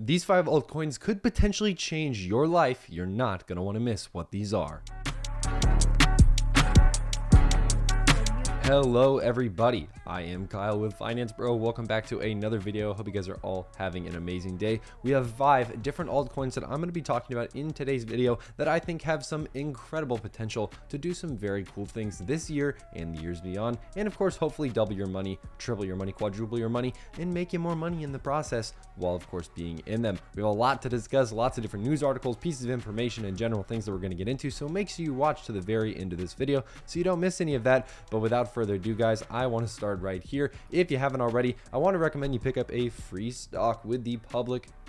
These 5 altcoins could potentially change your life. You're not going to want to miss what these are. Hello everybody, I am Kyle with Finance Bro. Welcome back to another video. Hope you guys are all having an amazing day. We have 5 different altcoins that I'm going to be talking about in today's video that I think have some incredible potential to do some very cool things this year and the years beyond, and of course hopefully double your money, triple your money, quadruple your money, and make you more money in the process while of course being in them. We have a lot to discuss, lots of different news articles, pieces of information, and general things that we're going to get into, so make sure you watch to the very end of this video so you don't miss any of that. But without further ado, guys, I want to start right here. If you haven't already, I want to recommend you pick up a free stock with the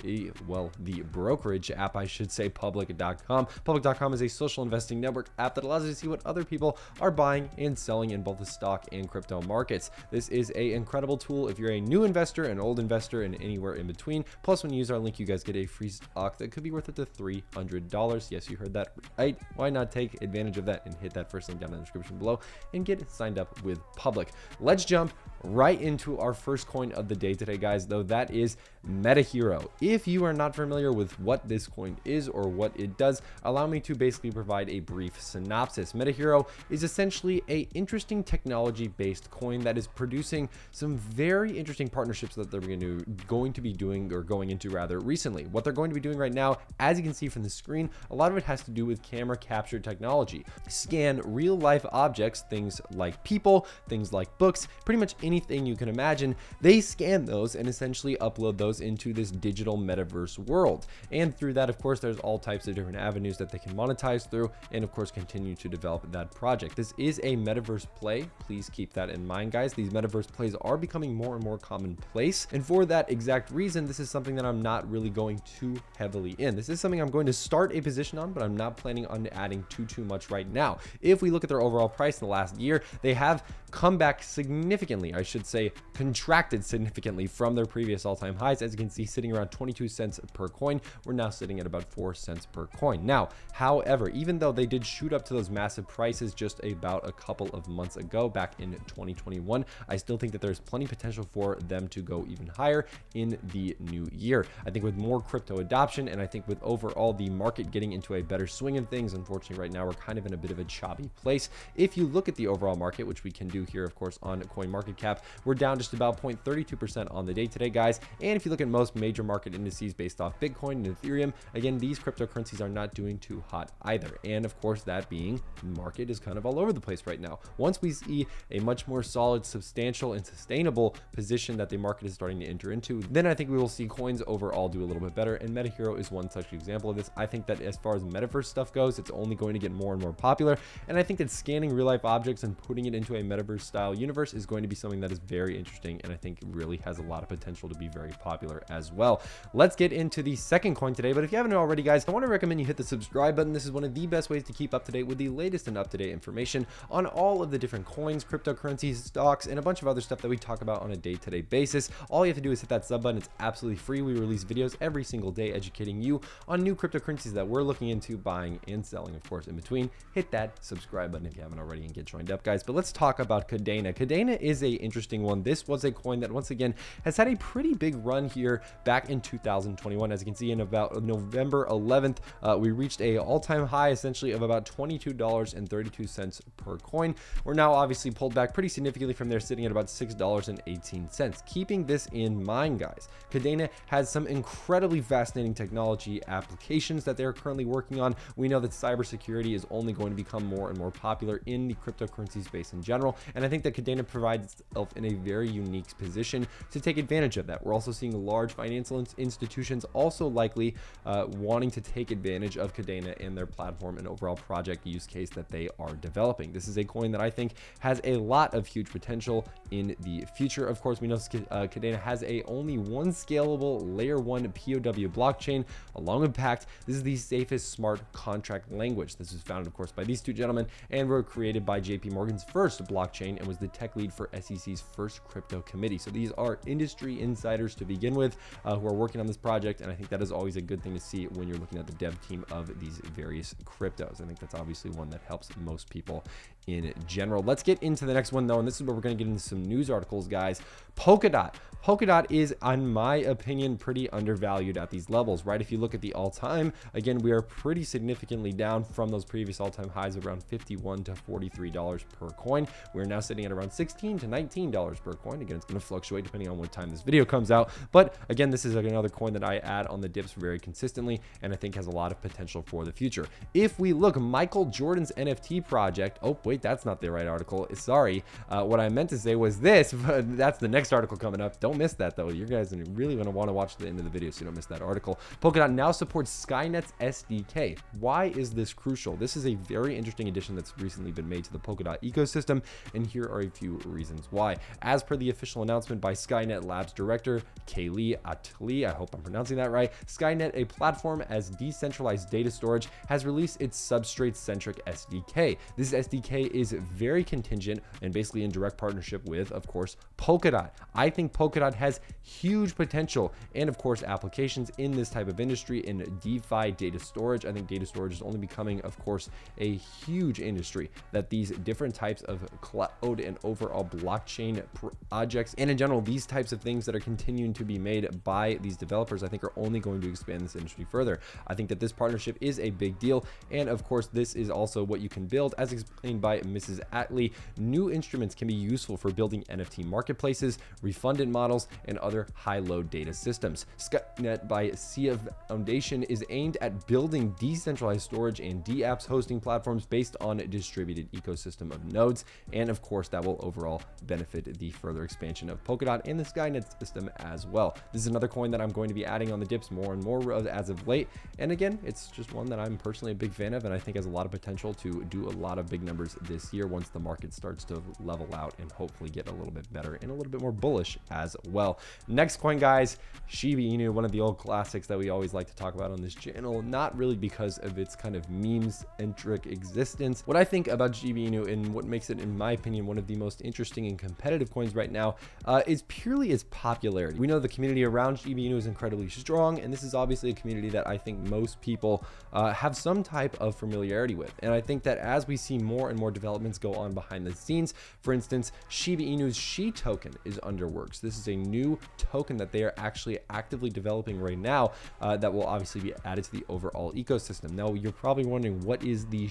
the brokerage app, I should say, public.com. Public.com is a social investing network app that allows you to see what other people are buying and selling in both the stock and crypto markets. This is an incredible tool if you're a new investor, an old investor, and anywhere in between. Plus, when you use our link, you guys get a free stock that could be worth up to $300. Yes, you heard that right. Why not take advantage of that and hit that first link down in the description below and get signed up with Public. Let's jump right into our first coin of the day today, guys, though that is MetaHero. If you are not familiar with what this coin is or what it does, allow me to basically provide a brief synopsis. MetaHero is essentially a interesting technology based coin that is producing some very interesting partnerships that they're going to be doing, or going into rather, recently. What they're going to be doing right now, as you can see from the screen, a lot of it has to do with camera capture technology. Scan real life objects, things like people, things like books, pretty much anything you can imagine. They scan those and essentially upload those into this digital metaverse world, and through that, of course, there's all types of different avenues that they can monetize through, and of course continue to develop that project. This is a metaverse play. Please keep that in mind, guys. These metaverse plays are becoming more and more commonplace, and for that exact reason, this is something that I'm not really going too heavily in. This is something I'm going to start a position on, but I'm not planning on adding too much right now. If we look at their overall price in the last year, they have come back significantly, I should say contracted significantly from their previous all-time highs. As you can see, sitting around 22 cents per coin, we're now sitting at about 4 cents per coin. Now, however, even though they did shoot up to those massive prices just about a couple of months ago, back in 2021, I still think that there's plenty of potential for them to go even higher in the new year. I think with more crypto adoption, and I think with overall the market getting into a better swing of things, unfortunately right now we're kind of in a bit of a choppy place. If you look at the overall market, which we can do here of course on CoinMarketCap, we're down just about 0.32% on the day today, guys. And if you look at most major market indices based off Bitcoin and Ethereum, again, these cryptocurrencies are not doing too hot either. And of course, that being, the market is kind of all over the place right now. Once we see a much more solid, substantial, and sustainable position that the market is starting to enter into, then I think we will see coins overall do a little bit better, and MetaHero is one such example of this. I think that as far as metaverse stuff goes, it's only going to get more and more popular, and I think that scanning real life objects and putting it into a metaverse style universe is going to be something that is very interesting, and I think really has a lot of potential to be very popular as well. Let's get into the second coin today, but if you haven't already, guys, I want to recommend you hit the subscribe button. This is one of the best ways to keep up to date with the latest and up-to-date information on all of the different coins, cryptocurrencies, stocks, and a bunch of other stuff that we talk about on a day-to-day basis. All you have to do is hit that sub button. It's absolutely free. We release videos every single day educating you on new cryptocurrencies that we're looking into buying and selling, of course, in between. Hit that subscribe button if you haven't already and get joined up, guys. But let's talk about Kadena. Kadena is a interesting one. This was a coin that once again has had a pretty big run here back in 2021. As you can see, in about November 11th, we reached a all-time high essentially of about $22.32 per coin. We're now obviously pulled back pretty significantly from there, sitting at about $6.18. Keeping this in mind, guys, Kadena has some incredibly fascinating technology applications that they're currently working on. We know that cybersecurity is only going to become more and more popular in the cryptocurrency space in general, and I think that Kadena provides itself in a very unique position to take advantage of that. We're also seeing large financial institutions also likely wanting to take advantage of Kadena and their platform and overall project use case that they are developing. This is a coin that I think has a lot of huge potential in the future. Of course, we know Kadena has only one scalable layer 1 POW blockchain along with Pact. This is the safest smart contract language. This was founded, of course, by these two gentlemen and were created by JP Morgan's first blockchain and was the tech lead for SEC SEC's first crypto committee. So these are industry insiders to begin with, who are working on this project, and I think that is always a good thing to see when you're looking at the dev team of these various cryptos. I think that's obviously one that helps most people in general. Let's get into the next one though, and this is where we're going to get into some news articles, guys. Polkadot. Polkadot is, in my opinion, pretty undervalued at these levels, right? If you look at the all-time, again, we are pretty significantly down from those previous all-time highs of around $51 to $43 per coin. We're now sitting at around $16 to $19 per coin. Again, it's going to fluctuate depending on what time this video comes out. But again, this is another coin that I add on the dips very consistently, and I think has a lot of potential for the future. If we look, Michael Jordan's NFT project, oh wait, that's not the right article, sorry. What I meant to say was this, but that's the next article coming up. Don't miss that though. You guys are really going to want to watch the end of the video so you don't miss that article. Polkadot now supports Skynet's SDK. Why is this crucial? This is a very interesting addition that's recently been made to the Polkadot ecosystem, and here are a few reasons why. As per the official announcement by Skynet Labs director Kaylee Atli, I hope I'm pronouncing that right, Skynet, a platform as decentralized data storage, has released its substrate-centric SDK. This SDK is very contingent and basically in direct partnership with, of course, Polkadot. I think Polkadot has huge potential and, of course, applications in this type of industry in DeFi data storage. I think data storage is only becoming, of course, a huge industry that these different types of cloud and overall blockchain projects, and in general, these types of things that are continuing to be made by these developers, I think are only going to expand this industry further. I think that this partnership is a big deal. And of course, this is also what you can build, as explained by Mrs. Atlee. New instruments can be useful for building NFT marketplaces, refunded models, and other high-load data systems. Skynet by Sia Foundation is aimed at building decentralized storage and dApps hosting platforms based on a distributed ecosystem of nodes. And of course, that will overall benefit the further expansion of Polkadot and the Skynet system as well. This is another coin that I'm going to be adding on the dips more and more as of late. And again, it's just one that I'm personally a big fan of, and I think has a lot of potential to do a lot of big numbers this year once the market starts to level out and hopefully get a little bit better and a little bit more bullish as well. Next coin, guys, Shibu Inu, one of the old classics that we always like to talk about on this channel, not really because of its kind of meme-centric existence. What I think about Shibu Inu and what makes it, in my opinion, one of the most interesting and competitive coins right now is purely its popularity. We know the community around Shibu Inu is incredibly strong, and this is obviously a community that I think most people have some type of familiarity with. And I think that as we see more and more developments go on behind the scenes, for instance, Shiba Inu's Shi token is under works. This is a new token that they are actually actively developing right now that will obviously be added to the overall ecosystem. Now, you're probably wondering, what is the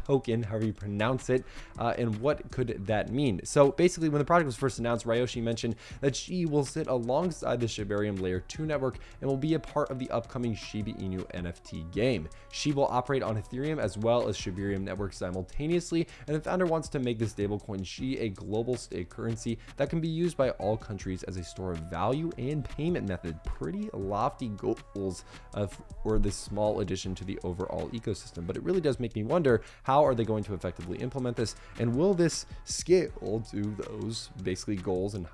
token, however you pronounce it, and what could that mean? So basically, when the project was first announced, Ryoshi mentioned that Shi will sit alongside the Shibarium Layer 2 network and will be a part of the upcoming Shiba Inu NFT game. Shi will operate on Ethereum as well as Shibarium network simultaneously, and the founder wants to make the stablecoin Shi a global state currency that can be used by all countries as a store of value and payment method. Pretty lofty goals for this small addition to the overall ecosystem, but it really does make me wonder, how are they going to effectively implement this, and will this scale to those basically goals and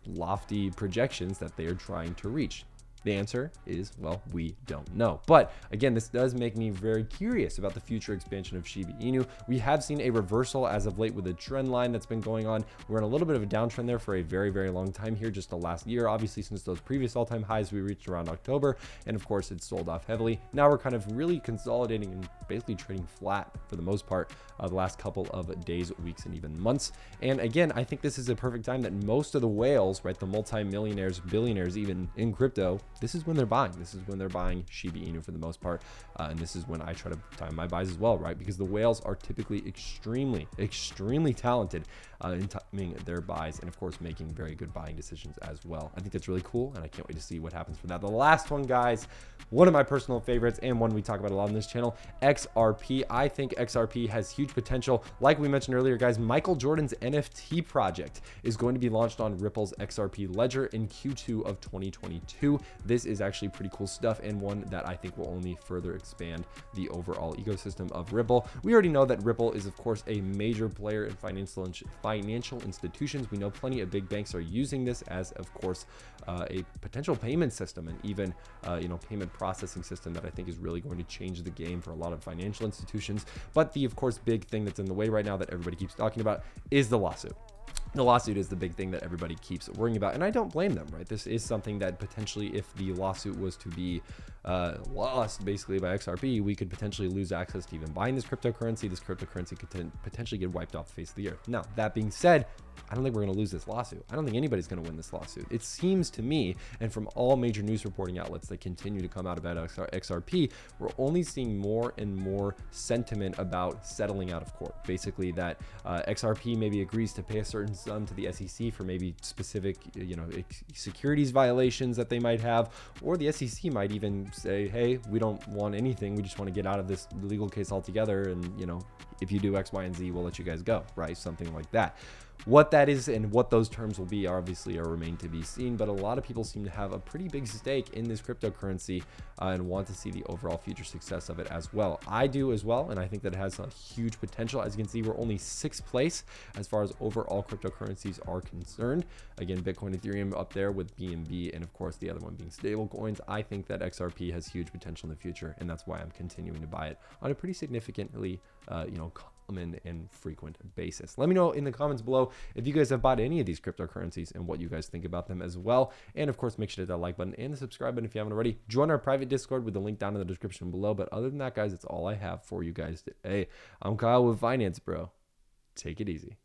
lofty projections that they are trying to reach? The answer is, well, we don't know. But again, this does make me very curious about the future expansion of Shiba Inu. We have seen a reversal as of late with a trend line that's been going on. We're in a little bit of a downtrend there for a very, very long time here, just the last year, obviously, since those previous all-time highs we reached around October. And of course, it sold off heavily. Now we're kind of really consolidating and basically trading flat for the most part the last couple of days, weeks, and even months. And again, I think this is a perfect time that most of the whales, right, the multi-millionaires, billionaires, even in crypto, this is when they're buying. This is when they're buying Shiba Inu for the most part. And this is when I try to time my buys as well, right? Because the whales are typically extremely, extremely talented in timing their buys and, of course, making very good buying decisions as well. I think that's really cool, and I can't wait to see what happens for that. The last one, guys, one of my personal favorites and one we talk about a lot on this channel, XRP. I think XRP has huge potential. Like we mentioned earlier, guys, Michael Jordan's NFT project is going to be launched on Ripple's XRP ledger in Q2 of 2022. This is actually pretty cool stuff, and one that I think will only further expand the overall ecosystem of Ripple. We already know that Ripple is, of course, a major player in financial institutions. We know plenty of big banks are using this as, of course, a potential payment system, and even payment processing system that I think is really going to change the game for a lot of financial institutions. But the, of course, big thing that's in the way right now that everybody keeps talking about is the lawsuit. The lawsuit is the big thing that everybody keeps worrying about, and I don't blame them, right? This is something that potentially, if the lawsuit was to be lost basically by XRP, we could potentially lose access to even buying this cryptocurrency. This cryptocurrency could potentially get wiped off the face of the earth. Now, that being said, I don't think we're going to lose this lawsuit. I don't think anybody's going to win this lawsuit. It seems to me, and from all major news reporting outlets that continue to come out about XRP, we're only seeing more and more sentiment about settling out of court. Basically, that XRP maybe agrees to pay a certain sum to the SEC for maybe specific, securities violations that they might have, or the SEC might even say, hey, we don't want anything. We just want to get out of this legal case altogether. And, if you do X, Y, and Z, we'll let you guys go, right? Something like that. What that is and what those terms will be obviously are remain to be seen, but a lot of people seem to have a pretty big stake in this cryptocurrency and want to see the overall future success of it as well. I do as well, and I think that it has a huge potential. As you can see, we're only 6th place as far as overall cryptocurrencies are concerned. Again, Bitcoin, Ethereum up there with BNB, and of course the other one being stable coins. I think that XRP has huge potential in the future, and that's why I'm continuing to buy it on a pretty significantly common and frequent basis. Let me know in the comments below if you guys have bought any of these cryptocurrencies and what you guys think about them as well. And of course, make sure to hit that like button and the subscribe button if you haven't already. Join our private Discord with the link down in the description below. But other than that, guys, it's all I have for you guys today. I'm Kyle with Finance Bro. Take it easy.